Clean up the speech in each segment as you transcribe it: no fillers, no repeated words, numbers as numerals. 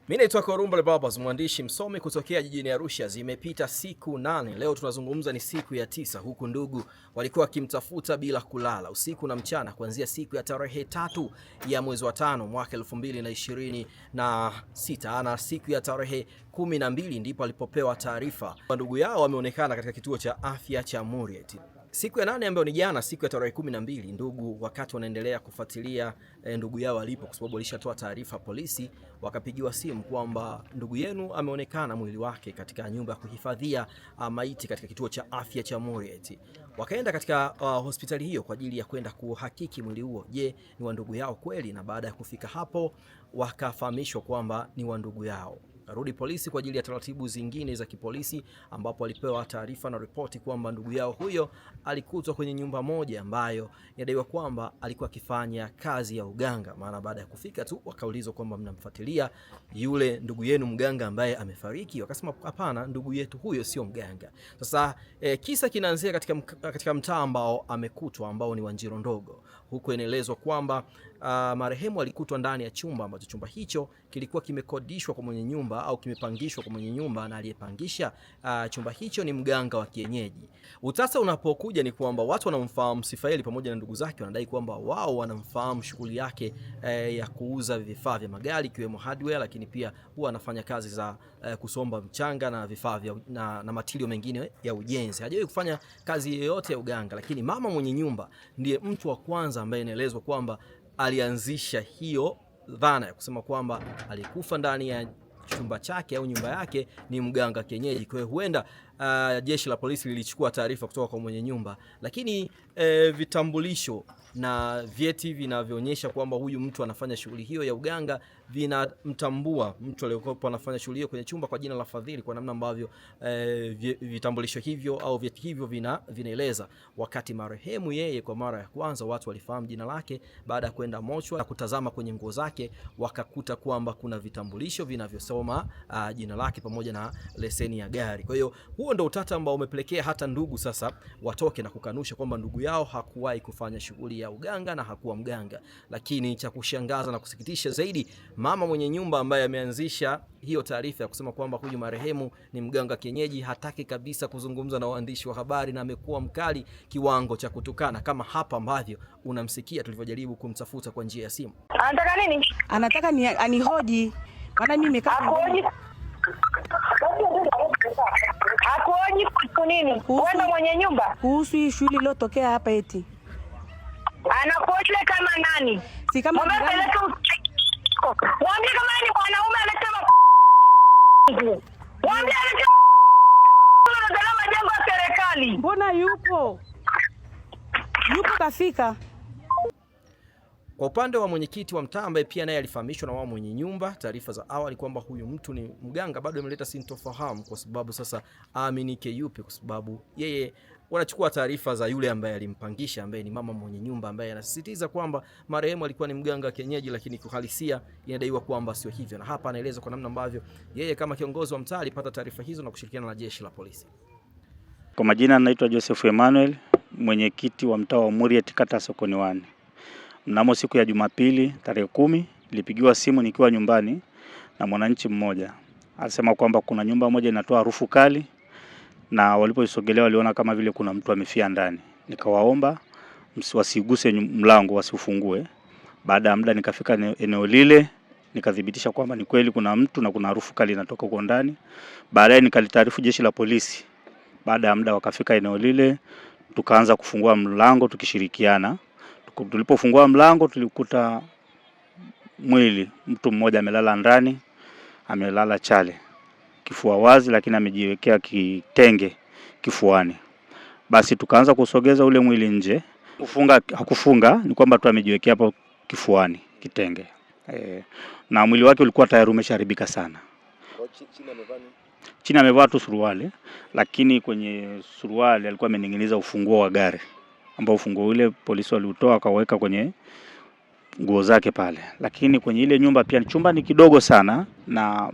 Mimi naitwa Korumbale Babas, mwandishi msomi kutokea jijini Arusha. Zimepita siku 8, leo tunazungumza ni siku ya 9, huku ndugu walikuwa wakimtafuta bila kulala usiku na mchana kuanzia siku ya tarehe 3 ya mwezi wa 5 mwaka 2026 na siku ya tarehe 12 ndipo alipopewa taarifa ndugu yao wameonekana katika kituo cha afya cha Murieti. Siku ya 8 ambayo ni jana, siku ya tarehe 12, ndugu wakati wanaendelea kufuatilia ndugu yao alipo, kwa sababu walishatoa taarifa polisi, wakapigiwa simu kwamba ndugu yenu ameonekana mwili wake katika nyumba ya kuhifadhia maiti katika kituo cha afya cha Murieti. Wakaenda katika hospitali hiyo kwa ajili ya kwenda kuhakiki mwili huo, je, ni wa ndugu yao kweli? Na baada ya kufika hapo wakafahamishwa kwamba ni wa ndugu yao. Rudi polisi kwa ajili ya taratibu zingine za kipolisi, ambapo walipewa taarifa na ripoti kwamba ndugu yao huyo alikutwa kwenye nyumba moja ambayo inadaiwa kwamba alikuwa akifanya kazi ya uganga. Maana baada ya kufika tu wakaulizwa kwamba mnamfuatilia yule ndugu yenu mganga ambaye amefariki, wakasema hapana, ndugu yetu huyo sio mganga. Sasa kisa kinaanzia katika mtaa ambao amekutwa, ambao ni wa Njiro Ndogo. Huko inaelezwa kwamba marehemu alikutwa ndani ya chumba ambacho chumba hicho kilikuwa kimekodishwa kwa mwenye nyumba au kimepangishwa kwa mwenye nyumba, na aliyepangisha chumba hicho ni mganga wa kienyeji. Utasa unapokuja ni kwamba watu wanamfahamu Sifaeli pamoja na ndugu zake wanadai kwamba wao wanamfahamu shughuli yake ya kuuza vifaa vya magari ikiwemo hardware, lakini pia huwa anafanya kazi za kusomba mchanga na vifaa vya na matilio mengine ya ujenzi. Hajawahi kufanya kazi yoyote ya uganga, lakini mama mwenye nyumba ndiye mtu wa kwanza ambaye inaelezwa kwamba alianzisha hiyo dhana ya kusema kwamba alikufa ndani ya chumba chake au nyumba yake ni mganga kienyeji. Kwa hiyo huenda jeshi la polisi lilichukua taarifa kutoka kwa mwenye nyumba, lakini vitambulisho na vyeti vinavyoonyesha kwamba huyu mtu anafanya shughuli hiyo ya uganga vinamtambua mtu aliyokuwa anafanya shughuli hiyo kwenye chumba kwa jina la Fadhili, kwa namna ambavyo vitambulisho hivyo au vyeti hivyo vinaeleza. Wakati marehemu yeye kwa mara ya kwanza watu walifahamu jina lake baada ya kwenda mochwa na kutazama kwenye nguo zake, wakakuta kwamba kuna vitambulisho vinavyosoma jina lake pamoja na leseni ya gari. Kwa hiyo huo ndio utata ambao umepelekea hata ndugu sasa watoke na kukanusha kwamba ndugu yao hakuwahi kufanya shughuli ya uganga na hakuwa mganga. Lakini cha kushangaza na kusikitisha zaidi, mama mwenye nyumba ambaye ameanzisha hiyo taarifa ya kusema kwamba huyu marehemu ni mganga kienyeji hataki kabisa kuzungumza na waandishi wa habari, na amekuwa mkali kiwango cha kutukana, kama hapa ambavyo unamsikia tulivyojaribu kumtafuta kwa njia ya simu. Anataka nini? Anataka ni anihoji. Maana mimi nimekaa Akuoji kwa nini? Wewe mwenye nyumba? Kuhusu hii shughuli iliyotokea hapa eti. Anakuoje kama nani? Si kama mwambie kama ni mwanaume anasema mwambie anasema majengo ya serikali. Mbona yupo kafika. Kwa upande wa mwenyekiti wa mtaa ambaye pia naye alifahamishwa na wao mwenye nyumba, taarifa za awali kwamba huyu mtu ni mganga bado imeleta sintofahamu, kwa sababu sasa aaminike yupi, kwa sababu yeye wanachukua taarifa za yule ambaye alimpangisha, ambaye ni mama mwenye nyumba, ambaye anasisitiza kwamba marehemu alikuwa ni mganga kienyeji, lakini kuhalisia inadaiwa kwamba sio hivyo. Na hapa anaeleza kwa namna ambavyo yeye kama kiongozi wa mtaa alipata taarifa hizo na kushirikiana na jeshi la polisi. Kwa majina naitwa Joseph Emmanuel, mwenyekiti wa mtaa wa Murieti, kata Sokoni 1. Mnamo siku ya Jumapili tarehe 10 nilipigiwa simu nikiwa nyumbani na mwananchi mmoja. Alisema kwamba kuna nyumba moja inatoa harufu kali, na walipoisogelea waliona kama vile kuna mtu amefia ndani. Nikawaomba wasiguse mlango, wasiufungue. Baada ya muda nikafika eneo lile, nikadhibitisha kwamba ni kweli kuna mtu na kuna harufu kali inatoka huko ndani. Baadaye nikalitaarifu jeshi la polisi. Baada ya muda wakafika eneo lile, tukaanza kufungua mlango tukishirikiana. Tulipofungua mlango tulikuta mwili, mtu mmoja amelala ndani, amelala chale, kifua wazi, lakini amejiwekea kitenge kifuani. Basi tukaanza kusogeza ule mwili nje. Hakufunga, ni kwamba tu amejiwekea hapo kifuani kitenge. Na mwili wake ulikuwa tayari umesharibika sana. Chini amevaa tu suruali, lakini kwenye suruali alikuwa amening'iniza ufunguo wa gari, ambao ufunguo ule polisi waliutoa akaweka kwenye nguo zake pale. Lakini kwenye ile nyumba pia chumba ni kidogo sana, na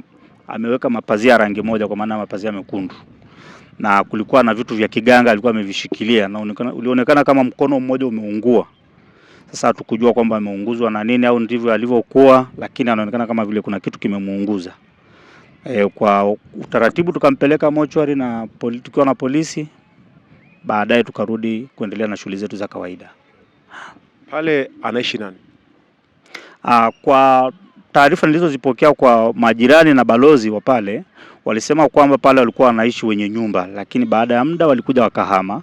ameweka mapazia rangi moja, kwa maana mapazia mekundu, na kulikuwa na vitu vya kiganga alikuwa amevishikilia, na ulionekana kama mkono mmoja umeungua. Sasa hatukujua kwamba ameunguzwa na nini au ndivyo alivyokuwa, lakini anaonekana kama vile kuna kitu kimemuunguza. Kwa utaratibu tukampeleka mochwari na tukiwa na polisi, baadaye tukarudi kuendelea na shughuli zetu za kawaida. Pale anaishi nani? Kwa taarifa nilizozipokea kwa majirani na balozi wa pale, walisema kwamba pale walikuwa wanaishi wenye nyumba, lakini baada ya muda walikuja wakahama.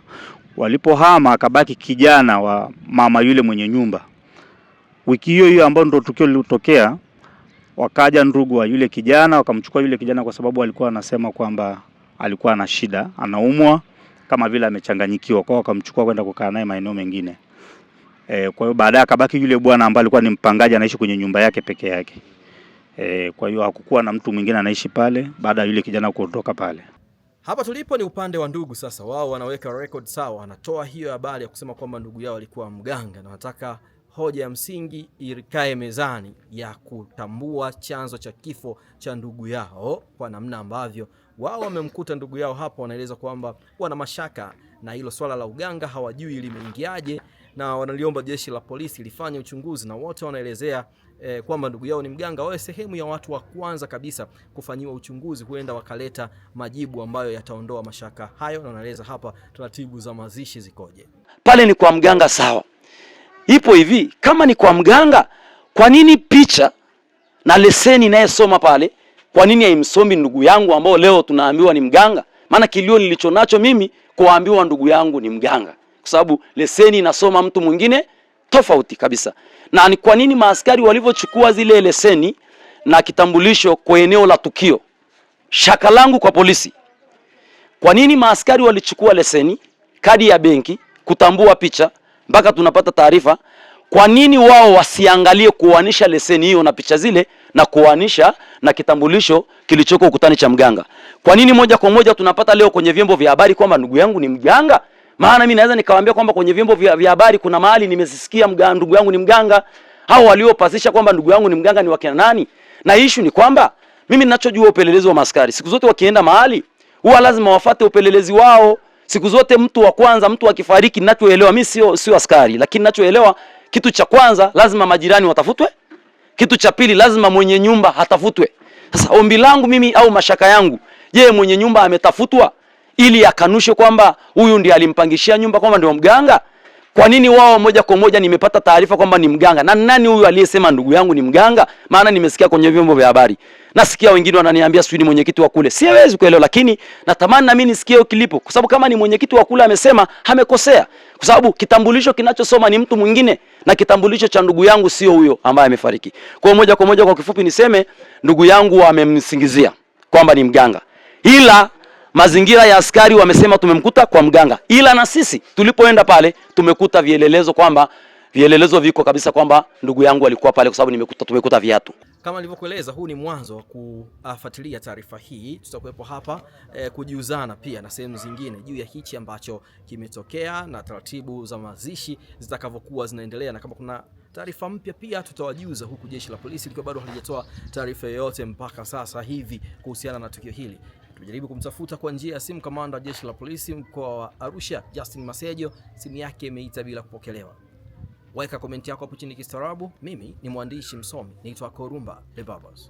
Walipohama akabaki kijana wa mama yule mwenye nyumba. Wiki hiyo hiyo ambayo ndio tukio lilitokea, wakaja ndugu wa yule kijana wakamchukua yule kijana kwa sababu alikuwa anasema kwamba alikuwa na shida, anaumwa kama vile amechanganyikiwa, kwa wakamchukua kwenda kukaa naye maeneo mengine. Kwa hiyo baadaye akabaki yule bwana ambaye alikuwa ni mpangaji, anaishi kwenye nyumba yake peke yake. Kwa hiyo hakukuwa na mtu mwingine anaishi pale baada ya yule kijana kuondoka pale. Hapa tulipo ni upande wa ndugu sasa. Wao wanaweka record sawa, wanatoa hiyo habari ya kusema kwamba ndugu yao alikuwa mganga, na wanataka hoja ya msingi ikae mezani ya kutambua chanzo cha kifo cha ndugu yao, kwa namna ambavyo wao wamemkuta ndugu yao hapo. Wanaeleza kwamba wana mashaka na hilo swala la uganga, hawajui limeingiaje, na wanaliomba jeshi la polisi lifanye uchunguzi, na wote wanaelezea kwamba ndugu yao ni mganga, wawe sehemu ya watu wa kwanza kabisa kufanyiwa uchunguzi, huenda wakaleta majibu ambayo yataondoa mashaka hayo. Na wanaeleza hapa taratibu za mazishi zikoje. Pale ni kwa mganga sawa. Ipo hivi, kama ni kwa mganga, kwa nini picha na leseni inayesoma pale, kwa nini haimsomi ndugu yangu ambao leo tunaambiwa ni mganga? Maana kilio nilicho nacho mimi kuambiwa ndugu yangu ni mganga, kwa sababu leseni inasoma mtu mwingine tofauti kabisa. Na ni kwa nini maaskari walivyochukua zile leseni na kitambulisho kwa eneo la tukio? Shaka langu kwa polisi, kwa nini maaskari walichukua leseni, kadi ya benki, kutambua picha mpaka tunapata taarifa? Kwa nini wao wasiangalie kuanisha leseni hiyo na picha zile na kuanisha na kitambulisho kilichoko ukutani cha mganga? Kwa nini moja kwa moja tunapata leo kwenye vyombo vya habari kwamba ndugu yangu ni mganga? Maana mimi naweza nikawaambia kwamba kwenye vyombo vya habari kuna mahali nimesisikia ndugu yangu ni mganga. Hao waliopasisha kwamba ndugu yangu ni mganga ni wakina nani? Na issue ni kwamba mimi ninachojua upelelezi wa maaskari, siku zote wakienda mahali huwa lazima wafuate upelelezi wao. Siku zote mtu wa kwanza, mtu akifariki, ninachoelewa mimi sio askari, lakini ninachoelewa kitu cha kwanza lazima majirani watafutwe. Kitu cha pili lazima mwenye nyumba hatafutwe. Sasa ombi langu mimi au mashaka yangu, je, mwenye nyumba ametafutwa ili akanushe kwamba huyu ndiye alimpangishia nyumba kwamba ndio mganga? Kwa nini wao moja kwa moja nimepata taarifa kwamba ni mganga? Na nani huyu aliyesema ndugu yangu ni mganga? Maana nimesikia kwenye vyombo vya habari. Nasikia wengine wananiambia sio ni mwenyekiti wa kule. Siwezi kuelewa, lakini natamani na mimi nisikie kilipo, kwa sababu kama ni mwenyekiti wa kule amesema, amekosea. Kwa sababu kitambulisho kinachosoma ni mtu mwingine na kitambulisho cha ndugu yangu sio huyo ambaye amefariki. Kwa moja kwa moja, kwa kifupi niseme ndugu yangu wamemsingizia kwamba ni mganga. Ila mazingira ya askari wamesema tumemkuta kwa mganga. Ila na sisi tulipoenda pale tumekuta vielelezo kwamba vielelezo viko kabisa kwamba ndugu yangu alikuwa pale, kwa sababu tumekuta viatu. Kama nilivyokueleza, huu ni mwanzo wa kufuatilia taarifa hii. Tutakuwepo hapa kujiuzana pia na sehemu zingine juu ya hichi ambacho kimetokea na taratibu za mazishi zitakavyokuwa zinaendelea, na kama kuna taarifa mpya pia tutawajuza, huku jeshi la polisi likiwa bado halijatoa taarifa yoyote mpaka sasa hivi kuhusiana na tukio hili. Tumejaribu kumtafuta kwa njia ya simu kamanda wa jeshi la polisi mkoa wa Arusha, Justin Masejo, simu yake imeita bila kupokelewa. Weka komenti yako hapo chini kistaarabu. Mimi ni mwandishi msomi, naitwa Korumba The Barbers.